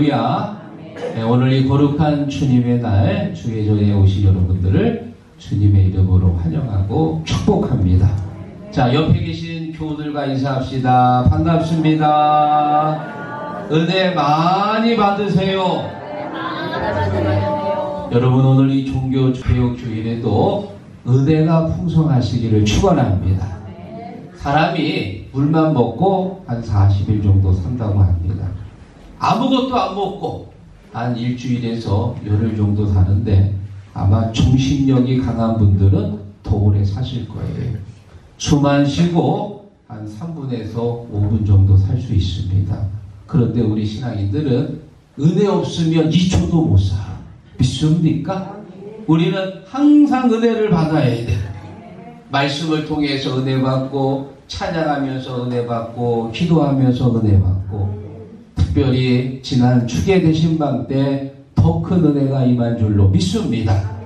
할렐루야. 네, 오늘 이 거룩한 주님의 날 주의 전에 오신 여러분들을 주님의 이름으로 환영하고 축복합니다. 자, 옆에 계신 교우들과 인사합시다. 반갑습니다. 은혜 많이 받으세요. 여러분, 오늘 이 종교개혁 주일에도 은혜가 풍성하시기를 축원합니다. 사람이 물만 먹고 한 40일 정도 산다고 합니다. 아무것도 안 먹고 한 일주일에서 열흘 정도 사는데 아마 정신력이 강한 분들은 더 오래 사실 거예요. 숨만 쉬고 한 3분에서 5분 정도 살 수 있습니다. 그런데 우리 신앙인들은 은혜 없으면 2초도 못 살아. 믿습니까? 우리는 항상 은혜를 받아야 돼. 말씀을 통해서 은혜 받고, 찬양하면서 은혜 받고, 기도하면서 은혜 받고, 특별히 지난 주계 대신방 때 더 큰 은혜가 임한 줄로 믿습니다.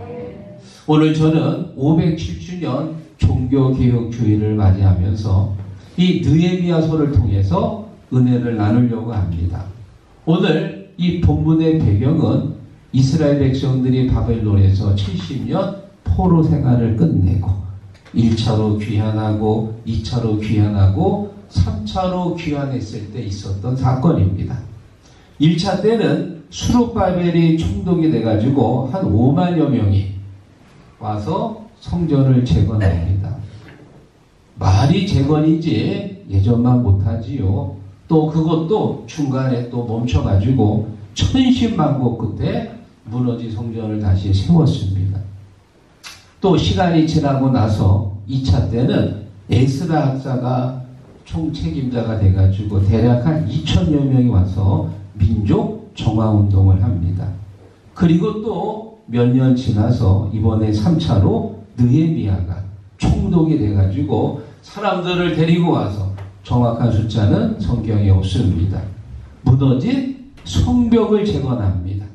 오늘 저는 507주년 종교개혁주의를 맞이하면서 이 느헤미야서를 통해서 은혜를 나누려고 합니다. 오늘 이 본문의 배경은 이스라엘 백성들이 바벨론에서 70년 포로 생활을 끝내고 1차로 귀환하고 2차로 귀환하고 3차로 귀환했을 때 있었던 사건입니다. 1차 때는 수룹바벨이 총독이 돼가지고 한 5만여 명이 와서 성전을 재건합니다. 말이 재건이지 예전만 못하지요. 또 그것도 중간에 또 멈춰가지고 천신만고 끝에 무너진 성전을 다시 세웠습니다. 또 시간이 지나고 나서 2차 때는 에스라 학사가 총책임자가 돼가지고 대략 한 2천여 명이 와서 민족 정화운동을 합니다. 그리고 또 몇 년 지나서 이번에 3차로 느헤미야가 총독이 돼가지고 사람들을 데리고 와서 정확한 숫자는 성경에 없습니다. 무너진 성벽을 재건합니다.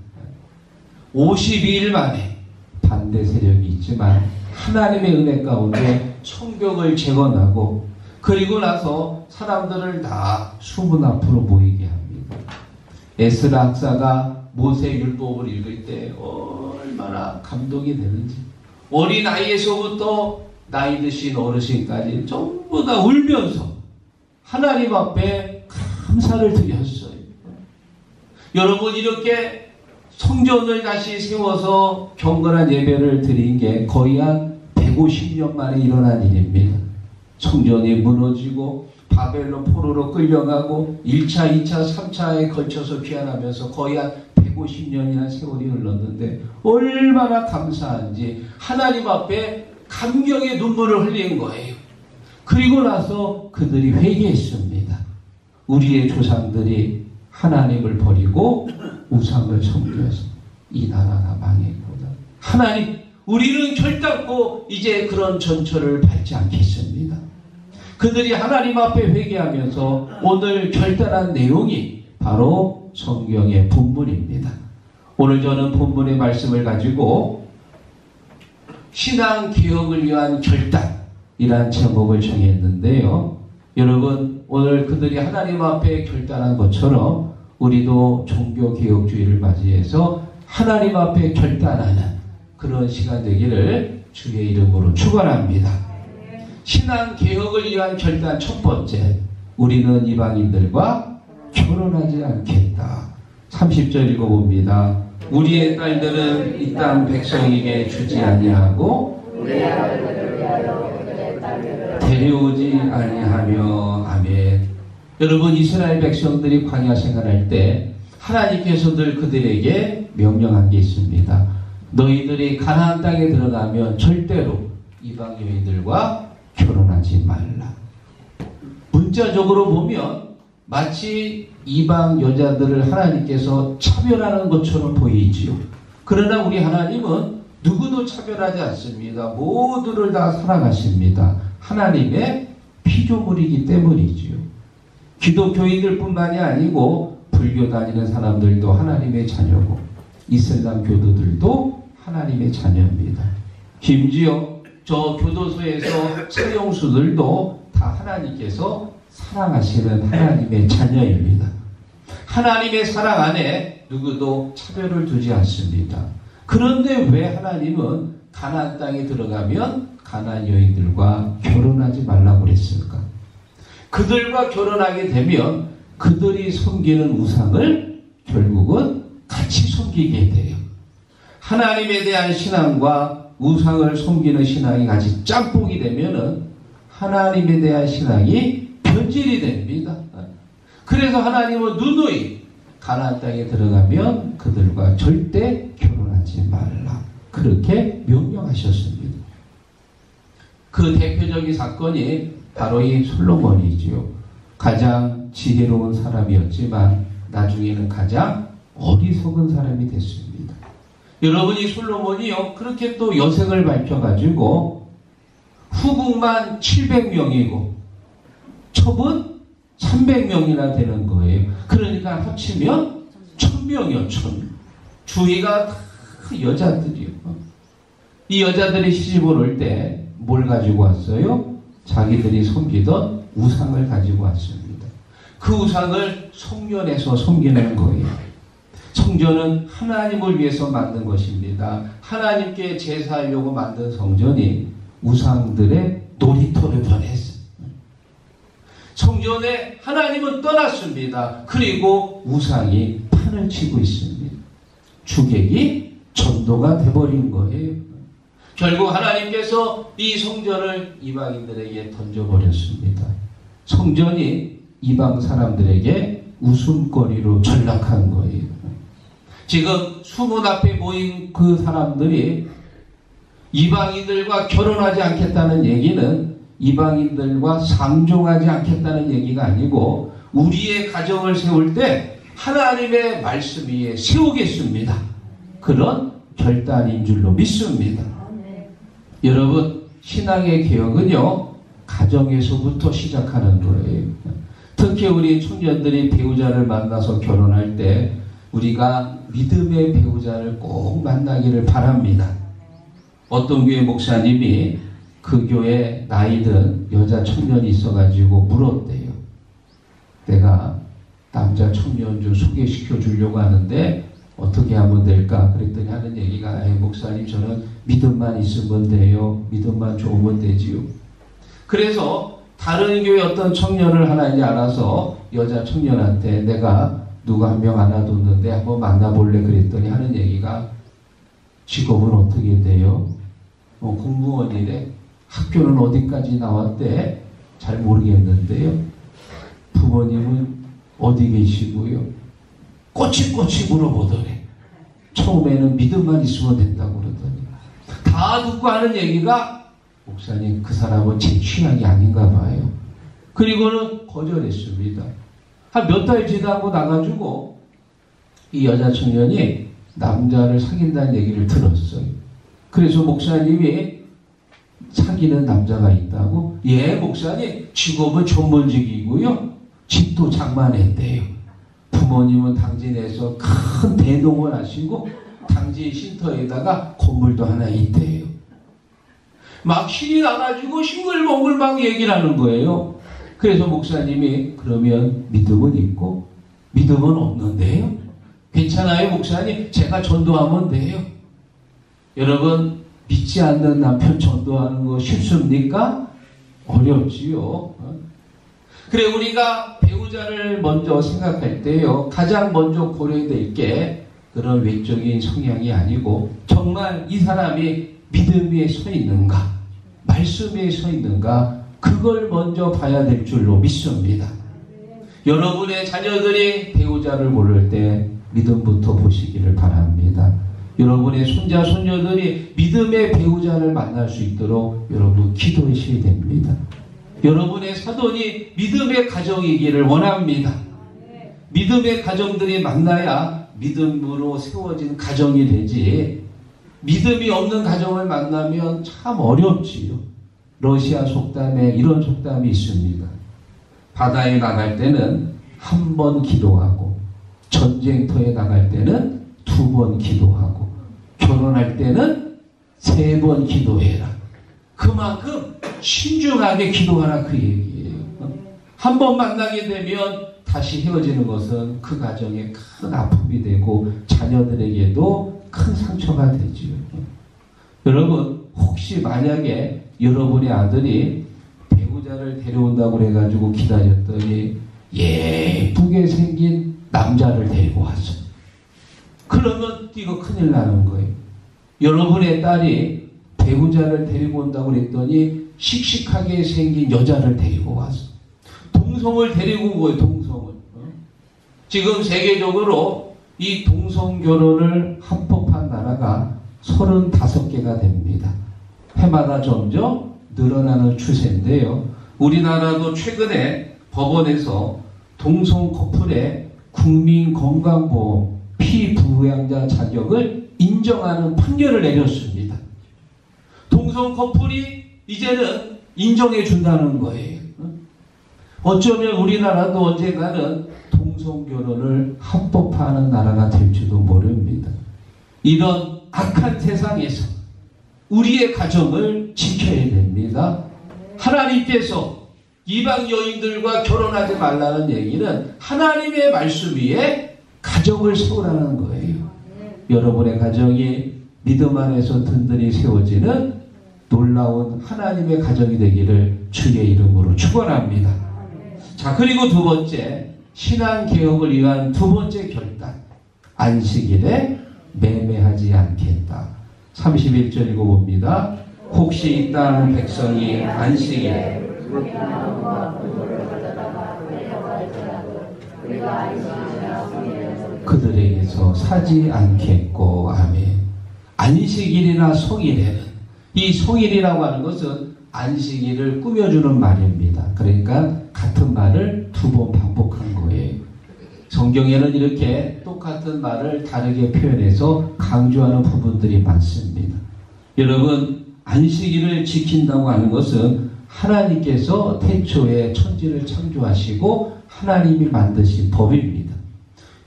52일 만에 반대 세력이 있지만 하나님의 은혜 가운데 성벽을 재건하고 그리고 나서 사람들을 다 수문 앞으로 모이게 합니다. 에스라 학사가 모세율법을 읽을 때 얼마나 감동이 되는지 어린 아이에서부터 나이 드신 어르신까지 전부 다 울면서 하나님 앞에 감사를 드렸어요. 여러분, 이렇게 성전을 다시 세워서 경건한 예배를 드린 게 거의 한 150년 만에 일어난 일입니다. 성전이 무너지고 바벨론 포로로 끌려가고 1차, 2차, 3차에 걸쳐서 귀환하면서 거의 한 150년이나 세월이 흘렀는데 얼마나 감사한지 하나님 앞에 감격의 눈물을 흘린 거예요. 그리고 나서 그들이 회개했습니다. 우리의 조상들이 하나님을 버리고 우상을 섬겨서 이 나라가 망했구나. 하나님, 우리는 결단코 이제 그런 전철을 밟지 않겠습니다. 그들이 하나님 앞에 회개하면서 오늘 결단한 내용이 바로 성경의 본문입니다. 오늘 저는 본문의 말씀을 가지고 신앙개혁을 위한 결단이란 제목을 정했는데요. 여러분, 오늘 그들이 하나님 앞에 결단한 것처럼 우리도 종교개혁주의를 맞이해서 하나님 앞에 결단하는 그런 시간 되기를 주의 이름으로 축원합니다. 신앙개혁을 위한 결단 첫 번째, 우리는 이방인들과 결혼하지 않겠다. 30절 읽어봅니다. 우리의 딸들은 이 땅 백성에게 주지 아니하고 데려오지 아니하며. 아멘. 여러분, 이스라엘 백성들이 광야 생활할 때 하나님께서 늘 그들에게 명령한 게 있습니다. 너희들이 가나안 땅에 들어가면 절대로 이방 여인들과 결혼하지 말라. 문자적으로 보면 마치 이방 여자들을 하나님께서 차별하는 것처럼 보이지요. 그러나 우리 하나님은 누구도 차별하지 않습니다. 모두를 다 사랑하십니다. 하나님의 피조물이기 때문이지요. 기독교인들 뿐만이 아니고 불교 다니는 사람들도 하나님의 자녀고 이슬람 교도들도 하나님의 자녀입니다. 심지어 저 교도소에서 사형수들도 다 하나님께서 사랑하시는 하나님의 자녀입니다. 하나님의 사랑 안에 누구도 차별을 두지 않습니다. 그런데 왜 하나님은 가나안 땅에 들어가면 가나안 여인들과 결혼하지 말라고 그랬을까? 그들과 결혼하게 되면 그들이 섬기는 우상을 결국은 같이 섬기게 돼요. 하나님에 대한 신앙과 우상을 섬기는 신앙이 같이 짬뽕이 되면은 하나님에 대한 신앙이 변질이 됩니다. 그래서 하나님은 누누이 가나안 땅에 들어가면 그들과 절대 결혼하지 말라. 그렇게 명령하셨습니다. 그 대표적인 사건이 바로 이 솔로몬이지요. 가장 지혜로운 사람이었지만 나중에는 가장 어리석은 사람이 됐습니다. 여러분이 솔로몬이요, 그렇게 또 여색을 밝혀가지고 후궁만 700명이고 첩은 300명이나 되는 거예요. 그러니까 합치면 1000명이요, 1000명. 주위가 다 여자들이요. 이 여자들이 시집을 올 때 뭘 가지고 왔어요? 자기들이 섬기던 우상을 가지고 왔습니다. 그 우상을 성전에서 섬기는 거예요. 성전은 하나님을 위해서 만든 것입니다. 하나님께 제사하려고 만든 성전이 우상들의 놀이터로 변했어요. 성전에 하나님은 떠났습니다. 그리고 우상이 판을 치고 있습니다. 주객이 전도가 돼버린 거예요. 결국 하나님께서 이 성전을 이방인들에게 던져버렸습니다. 성전이 이방 사람들에게 웃음거리로 전락한 거예요. 지금 수문 앞에 모인 그 사람들이 이방인들과 결혼하지 않겠다는 얘기는 이방인들과 상종하지 않겠다는 얘기가 아니고 우리의 가정을 세울 때 하나님의 말씀 위에 세우겠습니다. 그런 결단인 줄로 믿습니다. 여러분, 신앙의 개혁은요, 가정에서부터 시작하는 거예요. 특히 우리 청년들이 배우자를 만나서 결혼할 때 우리가 믿음의 배우자를 꼭 만나기를 바랍니다. 어떤 교회 목사님이 그 교회 나이든 여자 청년이 있어가지고 물었대요. 내가 남자 청년 좀 소개시켜 주려고 하는데 어떻게 하면 될까? 그랬더니 하는 얘기가 목사님 저는 믿음만 있으면 돼요. 믿음만 좋으면 되지요. 그래서 다른 교회 어떤 청년을 하나 이제 알아서 여자 청년한테 내가 누가 한 명 알아뒀는데 한번 만나볼래 그랬더니 하는 얘기가 직업은 어떻게 돼요? 공무원이래. 학교는 어디까지 나왔대? 잘 모르겠는데요. 부모님은 어디 계시고요? 꼬치꼬치 물어보더래. 처음에는 믿음만 있으면 된다고 그러더니 다 듣고 하는 얘기가 목사님 그 사람은 제 취향이 아닌가 봐요. 그리고는 거절했습니다. 한 몇 달 지나고 나가지고 이 여자 청년이 남자를 사귄다는 얘기를 들었어요. 그래서 목사님이 사귀는 남자가 있다고? 예, 목사님 직업은 전문직이고요. 집도 장만했대요. 부모님은 당진에서 큰 대농을 하시고 당진 쉼터에다가 건물도 하나 있대요. 막 신이 나가지고 싱글벙글 막 얘기를 하는 거예요. 그래서 목사님이 그러면 믿음은 있고 믿음은 없는데요? 괜찮아요 목사님? 제가 전도하면 돼요. 여러분 믿지 않는 남편 전도하는 거 쉽습니까? 어렵지요. 그래 우리가 배우자를 먼저 생각할 때요. 가장 먼저 고려될 게 그런 외적인 성향이 아니고 정말 이 사람이 믿음 위에 서 있는가 말씀 위에 서 있는가 그걸 먼저 봐야 될 줄로 믿습니다. 여러분의 자녀들이 배우자를 고를 때 믿음부터 보시기를 바랍니다. 여러분의 손자 손녀들이 믿음의 배우자를 만날 수 있도록 여러분 기도하셔야 됩니다. 여러분의 사돈이 믿음의 가정이기를 원합니다. 믿음의 가정들이 만나야 믿음으로 세워진 가정이 되지 믿음이 없는 가정을 만나면 참 어렵지요. 러시아 속담에 이런 속담이 있습니다. 바다에 나갈 때는 한 번 기도하고 전쟁터에 나갈 때는 2번 기도하고 결혼할 때는 3번 기도해라. 그만큼 신중하게 기도하라 그 얘기예요. 한 번 만나게 되면 다시 헤어지는 것은 그 가정에 큰 아픔이 되고 자녀들에게도 큰 상처가 되지요. 여러분, 혹시 만약에 여러분의 아들이 배우자를 데려온다고 해가지고 기다렸더니 예쁘게 생긴 남자를 데리고 왔어. 그러면 이거 큰일 나는 거예요. 여러분의 딸이 배우자를 데리고 온다고 그랬더니 씩씩하게 생긴 여자를 데리고 왔어. 동성을 데리고 온 거예요. 동성을. 지금 세계적으로 이 동성결혼을 합법한 나라가 35개가 됩니다. 해마다 점점 늘어나는 추세인데요. 우리나라도 최근에 법원에서 동성 커플의 국민건강보험 피부양자 자격을 인정하는 판결을 내렸습니다. 동성 커플이 이제는 인정해 준다는 거예요. 어쩌면 우리나라도 언젠가는 동성결혼을 합법화하는 나라가 될지도 모릅니다. 이런 악한 세상에서 우리의 가정을 지켜야 됩니다. 하나님께서 이방 여인들과 결혼하지 말라는 얘기는 하나님의 말씀 위에 가정을 세우라는 거예요. 여러분의 가정이 믿음 안에서 든든히 세워지는 놀라운 하나님의 가정이 되기를 주의 이름으로 축원합니다. 자, 그리고 두 번째, 신앙개혁을 위한 두 번째 결단, 안식일에 매매하지 않겠다. 31절 읽어봅니다. 혹시 이 땅 백성이 안식일에 그들에게서 사지 않겠고. 아멘. 안식일이나 성일에는, 이 성일이라고 하는 것은 안식일을 꾸며주는 말입니다. 그러니까 같은 말을 두 번 반복한 거예요. 성경에는 이렇게 똑같은 말을 다르게 표현해서 강조하는 부분들이 많습니다. 여러분, 안식일을 지킨다고 하는 것은 하나님께서 태초에 천지를 창조하시고 하나님이 만드신 법입니다.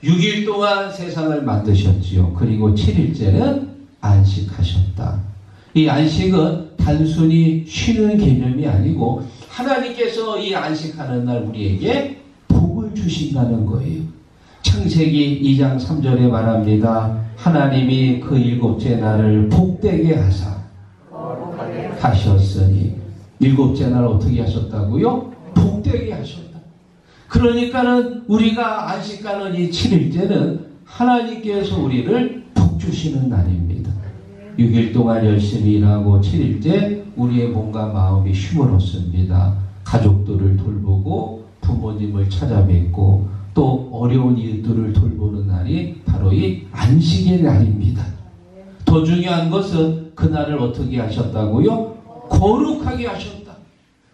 6일 동안 세상을 만드셨지요. 그리고 7일째는 안식하셨다. 이 안식은 단순히 쉬는 개념이 아니고 하나님께서 이 안식하는 날 우리에게 복을 주신다는 거예요. 창세기 2장 3절에 말합니다. 하나님이 그 7째 날을 복되게 하셨으니, 7째 날 어떻게 하셨다고요? 복되게 하셨다. 그러니까는 우리가 안식하는 이 7일째는 하나님께서 우리를 복 주시는 날입니다. 6일 동안 열심히 일하고 7일째 우리의 몸과 마음이 휴머렇습니다. 가족들을 돌보고 부모님을 찾아뵙고 또 어려운 이웃들을 돌보는 날이 바로 이 안식의 날입니다. 더 중요한 것은 그날을 어떻게 하셨다고요? 거룩하게 하셨다.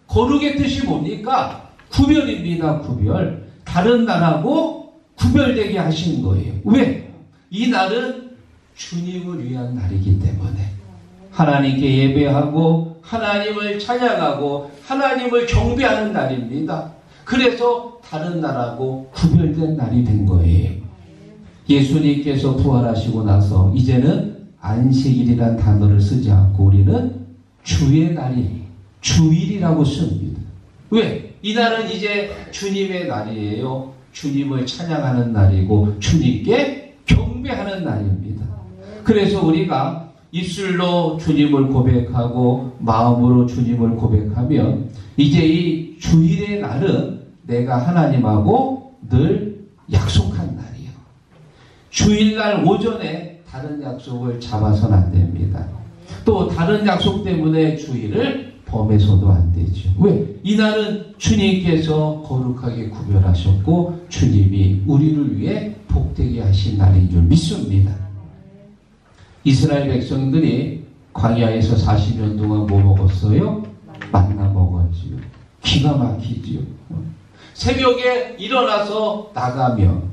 거룩의 뜻이 뭡니까? 구별입니다. 구별. 다른 날하고 구별되게 하신 거예요. 왜? 이 날은 주님을 위한 날이기 때문에 하나님께 예배하고 하나님을 찬양하고 하나님을 경배하는 날입니다. 그래서 다른 날하고 구별된 날이 된 거예요. 예수님께서 부활하시고 나서 이제는 안식일이란 단어를 쓰지 않고 우리는 주의 날이 주일이라고 씁니다. 왜? 이 날은 이제 주님의 날이에요. 주님을 찬양하는 날이고 주님께 경배하는 날입니다. 그래서 우리가 입술로 주님을 고백하고 마음으로 주님을 고백하면 이제 이 주일의 날은 내가 하나님하고 늘 약속한 날이에요. 주일날 오전에 다른 약속을 잡아서는 안 됩니다. 또 다른 약속 때문에 주일을 범해서도 안 되죠. 왜? 이 날은 주님께서 거룩하게 구별하셨고 주님이 우리를 위해 복되게 하신 날인 줄 믿습니다. 이스라엘 백성들이 광야에서 40년 동안 뭐 먹었어요? 만나 먹었지요. 기가 막히지요. 새벽에 일어나서 나가면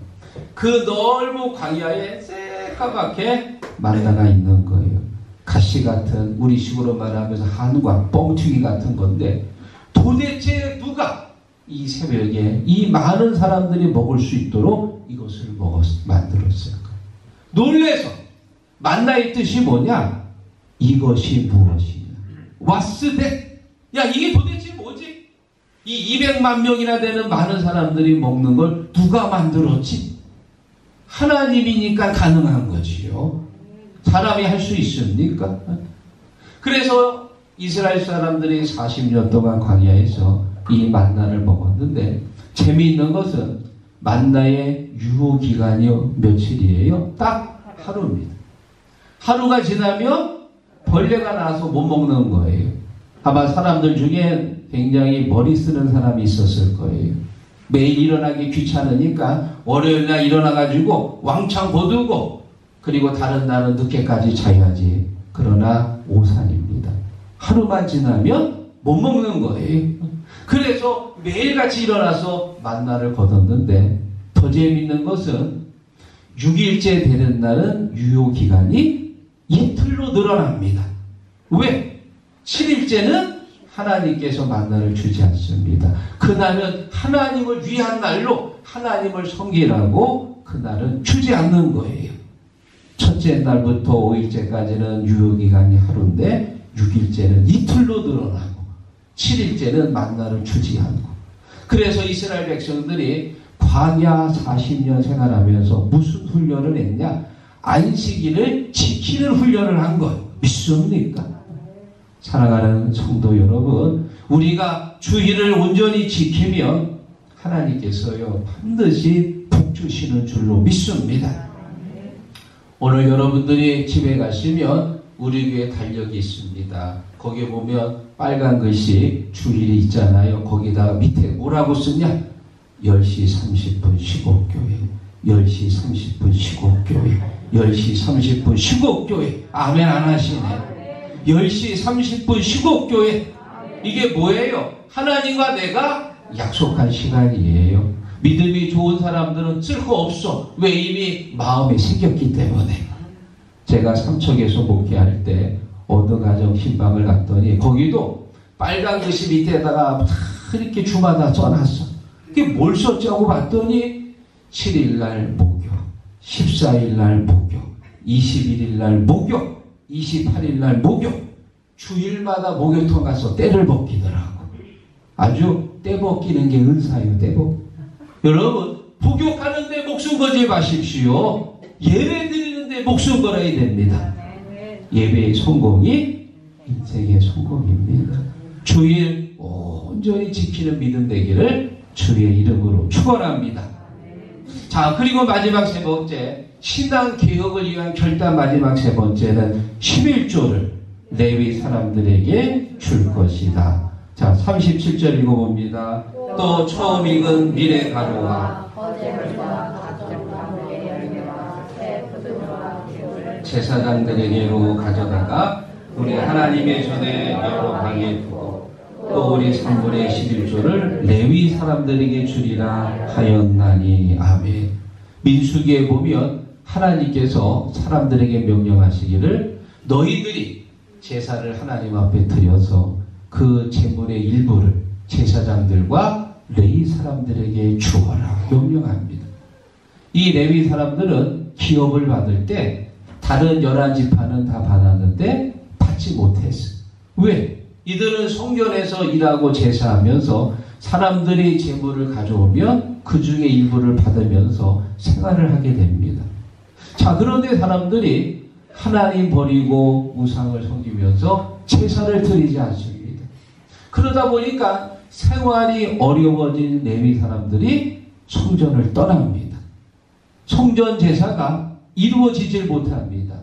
그 넓은 광야에 새까맣게 만나가 있는 거예요. 가시 같은, 우리식으로 말하면서 한과 뻥튀기 같은 건데 도대체 누가 이 새벽에 이 많은 사람들이 먹을 수 있도록 이것을 만들었을까? 놀래서 만나의 뜻이 뭐냐? 이것이 무엇이냐? What's that? 야, 이게 도대체 뭐지? 이 200만 명이나 되는 많은 사람들이 먹는 걸 누가 만들었지? 하나님이니까 가능한 거지요. 사람이 할 수 있습니까? 그래서 이스라엘 사람들이 40년 동안 광야에서 이 만나를 먹었는데, 재미있는 것은 만나의 유효 기간이 며칠이에요? 딱 하루입니다. 하루가 지나면 벌레가 나서 못 먹는 거예요. 아마 사람들 중에 굉장히 머리 쓰는 사람이 있었을 거예요. 매일 일어나기 귀찮으니까 월요일날 일어나가지고 왕창 거두고, 그리고 다른 날은 늦게까지 자야지. 그러나 오산입니다. 하루만 지나면 못 먹는 거예요. 그래서 매일같이 일어나서 만나를 거뒀는데, 더 재밌는 것은 6일째 되는 날은 유효기간이 이틀로 늘어납니다. 왜? 7일째는 하나님께서 만나를 주지 않습니다. 그날은 하나님을 위한 날로 하나님을 섬기라고 그날은 주지 않는 거예요. 첫째 날부터 5일째까지는 유효기간이 하루인데 6일째는 이틀로 늘어나고 7일째는 만나를 주지 않고. 그래서 이스라엘 백성들이 광야 40년 생활하면서 무슨 훈련을 했냐? 안식일을 지키는 훈련을 한 것. 믿습니까? 사랑하는 성도 여러분, 우리가 주일을 온전히 지키면 하나님께서요 반드시 복 주시는 줄로 믿습니다. 오늘 여러분들이 집에 가시면 우리 교회 달력이 있습니다. 거기에 보면 빨간 글씨 주일이 있잖아요. 거기다가 밑에 뭐라고 쓰냐? 10시 30분 시곡교회, 10시 30분 시곡교회, 10시 30분 시곡교회. 아멘 안 하시네. 10시 30분 시곡교회. 이게 뭐예요? 하나님과 내가 약속한 시간이에요. 믿음이 좋은 사람들은 쓸 거 없어. 왜? 이미 마음에 새겼기 때문에. 제가 삼척에서 목회할 때 어느 가정 신방을 갔더니 거기도 빨간 글씨 밑에다가 이렇게 주마다 써놨어. 그게 뭘 썼자고 봤더니 7일날 목욕, 14일날 목욕, 21일날 목욕, 28일날 목욕. 주일마다 목욕탕 가서 때를 벗기더라고. 아주 때 벗기는 게 은사예요. 때 벗기. 여러분, 목욕하는데 목숨 걸지 마십시오. 예배 드리는데 목숨 걸어야 됩니다. 예배의 성공이 인생의 성공입니다. 주일 온전히 지키는 믿음 되기를 주의 이름으로 축원합니다. 자, 그리고 마지막 세 번째, 신앙 개혁을 위한 결단 마지막 세 번째는 11조를 레위 사람들에게 줄 것이다. 자, 37절 읽어봅니다. 또 처음 익은 미래 가루와 제사장들에게로 가져다가 우리 하나님의 전에 여러 방에 두고 또 우리 3분의 11조를 레위 사람들에게 주리라 하였나니. 아멘. 민수기에 보면 하나님께서 사람들에게 명령하시기를 너희들이 제사를 하나님 앞에 드려서 그 제물의 일부를 제사장들과 레위 사람들에게 주어라 명령합니다. 이 레위 사람들은 기업을 받을 때 다른 11지파는 다 받았는데 받지 못했어. 왜? 이들은 성전에서 일하고 제사하면서 사람들이 제물을 가져오면 그 중에 일부를 받으면서 생활을 하게 됩니다. 자, 그런데 사람들이 하나님 버리고 우상을 섬기면서 제사를 드리지 않습니다. 그러다 보니까 생활이 어려워진 레위 사람들이 성전을 떠납니다. 성전 제사가 이루어지질 못합니다.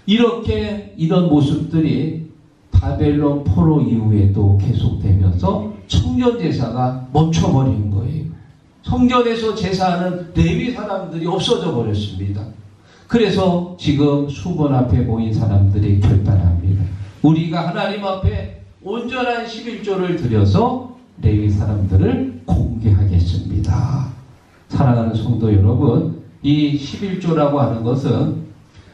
이런 모습들이 바벨론 포로 이후에도 계속되면서 성전 제사가 멈춰버린 거예요. 성전에서 제사하는 레위 사람들이 없어져 버렸습니다. 그래서 지금 수문 앞에 모인 사람들이 결단합니다. 우리가 하나님 앞에 온전한 11조를 드려서 레위 사람들을 공개하겠습니다. 사랑하는 성도 여러분, 이 11조라고 하는 것은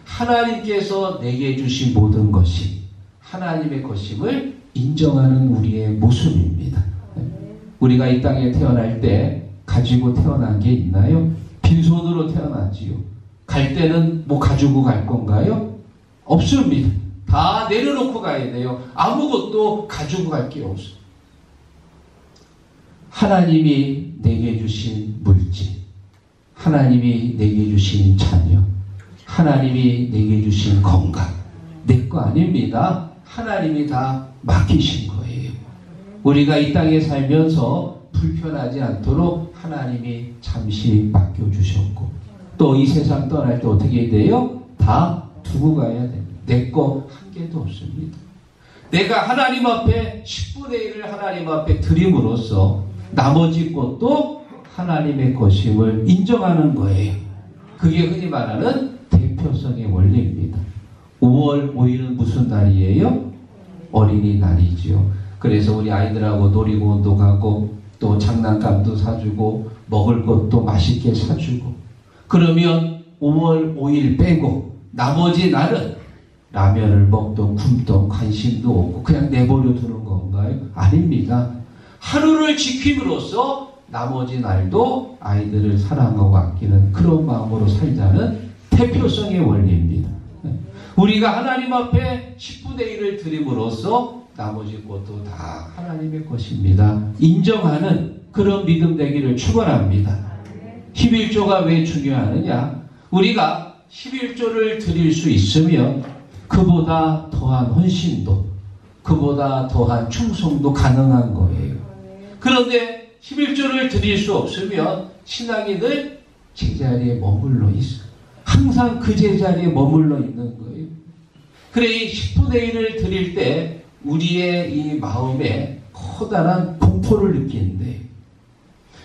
하나님께서 내게 주신 모든 것이 하나님의 것임을 인정하는 우리의 모습입니다. 우리가 이 땅에 태어날 때 가지고 태어난 게 있나요? 빈손으로 태어나지요. 갈 때는 뭐 가지고 갈 건가요? 없습니다. 다 내려놓고 가야 돼요. 아무것도 가지고 갈 게 없어요. 하나님이 내게 주신 물질, 하나님이 내게 주신 자녀, 하나님이 내게 주신 건강, 내 거 아닙니다. 하나님이 다 맡기신 거예요. 우리가 이 땅에 살면서 불편하지 않도록 하나님이 잠시 맡겨주셨고, 또 이 세상 떠날 때 어떻게 돼요? 다 두고 가야 됩니다. 내 거 한 개도 없습니다. 내가 하나님 앞에 10분의 1을 하나님 앞에 드림으로써 나머지 것도 하나님의 것임을 인정하는 거예요. 그게 흔히 말하는 대표성의 원리입니다. 5월 5일은 무슨 날이에요? 어린이날이죠. 그래서 우리 아이들하고 놀이공원도 가고 또 장난감도 사주고 먹을 것도 맛있게 사주고, 그러면 5월 5일 빼고 나머지 날은 라면을 먹던 굶던 관심도 없고 그냥 내버려 두는 건가요? 아닙니다. 하루를 지킴으로써 나머지 날도 아이들을 사랑하고 아끼는 그런 마음으로 살자는 대표성의 원리입니다. 우리가 하나님 앞에 10분의 1을 드림으로써 나머지 것도 다 하나님의 것입니다. 인정하는 그런 믿음 되기를 축원합니다. 11조가 왜 중요하느냐? 우리가 11조를 드릴 수 있으면 그보다 더한 헌신도, 그보다 더한 충성도 가능한 거예요. 그런데 11조를 드릴 수 없으면 신앙이 늘 제자리에 머물러 있어요. 항상 그 제자리에 머물러 있는 거예요. 그래, 이 10분의 1을 드릴 때 우리의 이 마음에 커다란 공포를 느끼는데,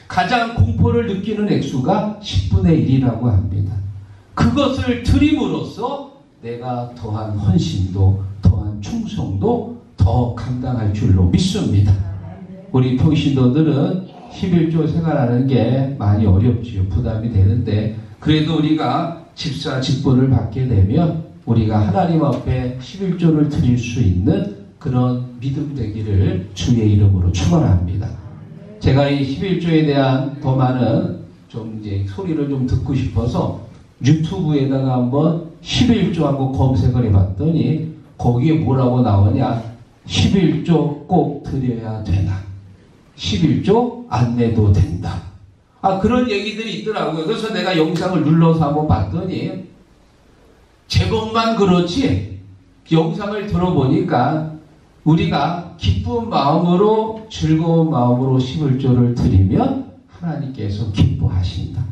가장 공포를 느끼는 액수가 10분의 1이라고 합니다. 그것을 드림으로써 내가 더한 헌신도, 더한 충성도 더 감당할 줄로 믿습니다. 우리 평신도들은 11조 생활하는 게 많이 어렵지요. 부담이 되는데, 그래도 우리가 집사 직분을 받게 되면 우리가 하나님 앞에 11조를 드릴 수 있는 그런 믿음 되기를 주의 이름으로 축원합니다. 제가 이 11조에 대한 더 많은 좀 이제 소리를 좀 듣고 싶어서 유튜브에다가 한번 11조하고 검색을 해봤더니 거기에 뭐라고 나오냐? 11조 꼭 드려야 되나? 11조 안 내도 된다. 그런 얘기들이 있더라고요. 그래서 내가 영상을 눌러서 한번 봤더니 제목만 그렇지 영상을 들어보니까 우리가 기쁜 마음으로, 즐거운 마음으로 11조를 드리면 하나님께서 기뻐하신다.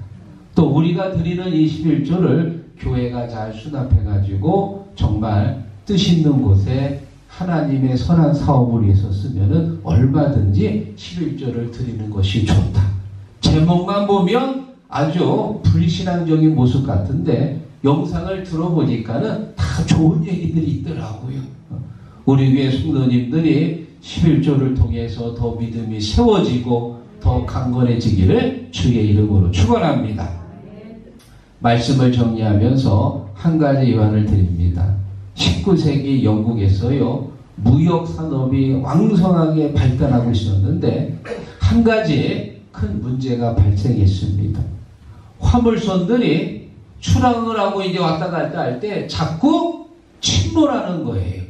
또 우리가 드리는 이 11조를 교회가 잘 수납해가지고 정말 뜻 있는 곳에 하나님의 선한 사업을 위해서 쓰면은 얼마든지 11조를 드리는 것이 좋다. 제목만 보면 아주 불신앙적인 모습 같은데 영상을 들어보니까는 다 좋은 얘기들이 있더라고요. 우리 교회 성도님들이 11조를 통해서 더 믿음이 세워지고 더 강건해지기를 주의 이름으로 축원합니다. 말씀을 정리하면서 한 가지 예화를 드립니다. 19세기 영국에서요, 무역 산업이 왕성하게 발달하고 있었는데 한 가지 큰 문제가 발생했습니다. 화물선들이 출항을 하고 이제 왔다 갔다 할 때 자꾸 침몰하는 거예요.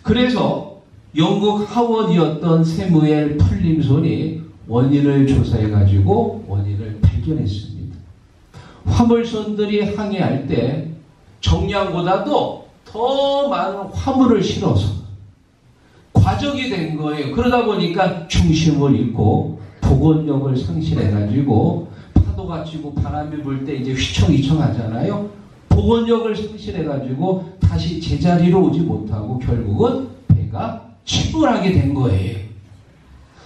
그래서 영국 하원이었던 세무엘 풀림손이 원인을 조사해가지고 원인을 발견했습니다. 화물선들이 항해할 때 정량보다도 더 많은 화물을 실어서 과적이 된 거예요. 그러다 보니까 중심을 잃고 복원력을 상실해가지고 파도가 치고 바람이 불 때 이제 휘청휘청 하잖아요. 복원력을 상실해가지고 다시 제자리로 오지 못하고 결국은 배가 침몰하게 된 거예요.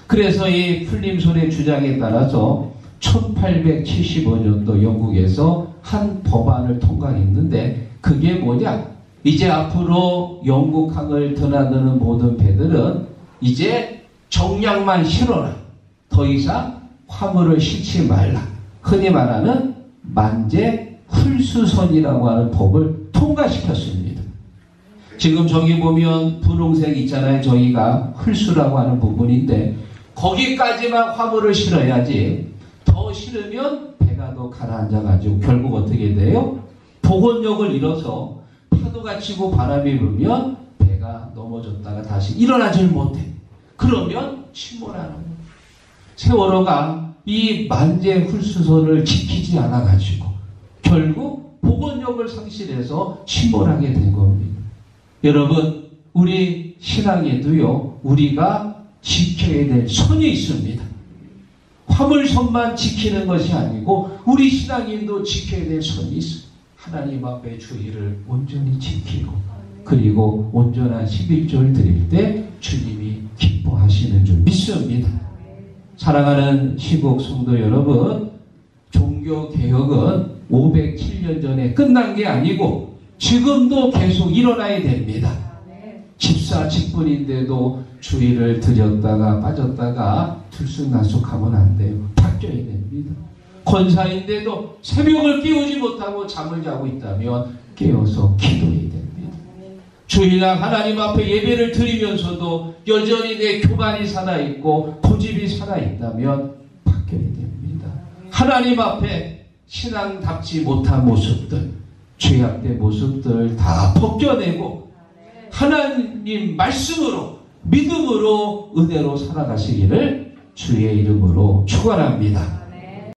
그래서 이 풀림손의 주장에 따라서 1875년도 영국에서 한 법안을 통과했는데 그게 뭐냐? 이제 앞으로 영국항을 드나드는 모든 배들은 이제 정량만 실어라. 더 이상 화물을 실지 말라. 흔히 말하는 만재 훌수선이라고 하는 법을 통과시켰습니다. 지금 저기 보면 분홍색 있잖아요. 저희가 훌수라고 하는 부분인데 거기까지만 화물을 실어야지 더 실으면 배가 더 가라앉아가지고 결국 어떻게 돼요? 복원력을 잃어서 파도가 치고 바람이 불면 배가 넘어졌다가 다시 일어나질 못해. 그러면 침몰하는 거예요. 세월호가 이 만재훌수선을 지키지 않아가지고 결국 복원력을 상실해서 침몰하게 된 겁니다. 여러분, 우리 신앙에도요, 우리가 지켜야 될 선이 있습니다. 화물선만 지키는 것이 아니고 우리 신앙인도 지켜야 될 선이 있어요. 하나님 앞에 주의를 온전히 지키고, 그리고 온전한 11조를 드릴 때 주님이 기뻐하시는 줄 믿습니다. 사랑하는 시국 성도 여러분, 종교개혁은 507년 전에 끝난 게 아니고 지금도 계속 일어나야 됩니다. 집사 직분인데도 주의를 드렸다가 빠졌다가 들쑥날쑥하면 안 돼요. 바뀌어야 됩니다. 권사인데도 새벽을 깨우지 못하고 잠을 자고 있다면 깨어서 기도해야 됩니다. 주일날 하나님 앞에 예배를 드리면서도 여전히 내 교만이 살아있고 고집이 살아있다면 바뀌어야 됩니다. 하나님 앞에 신앙답지 못한 모습들, 죄악된 모습들 다 벗겨내고 하나님 말씀으로, 믿음으로, 은혜로 살아가시기를 주의 이름으로 축원합니다.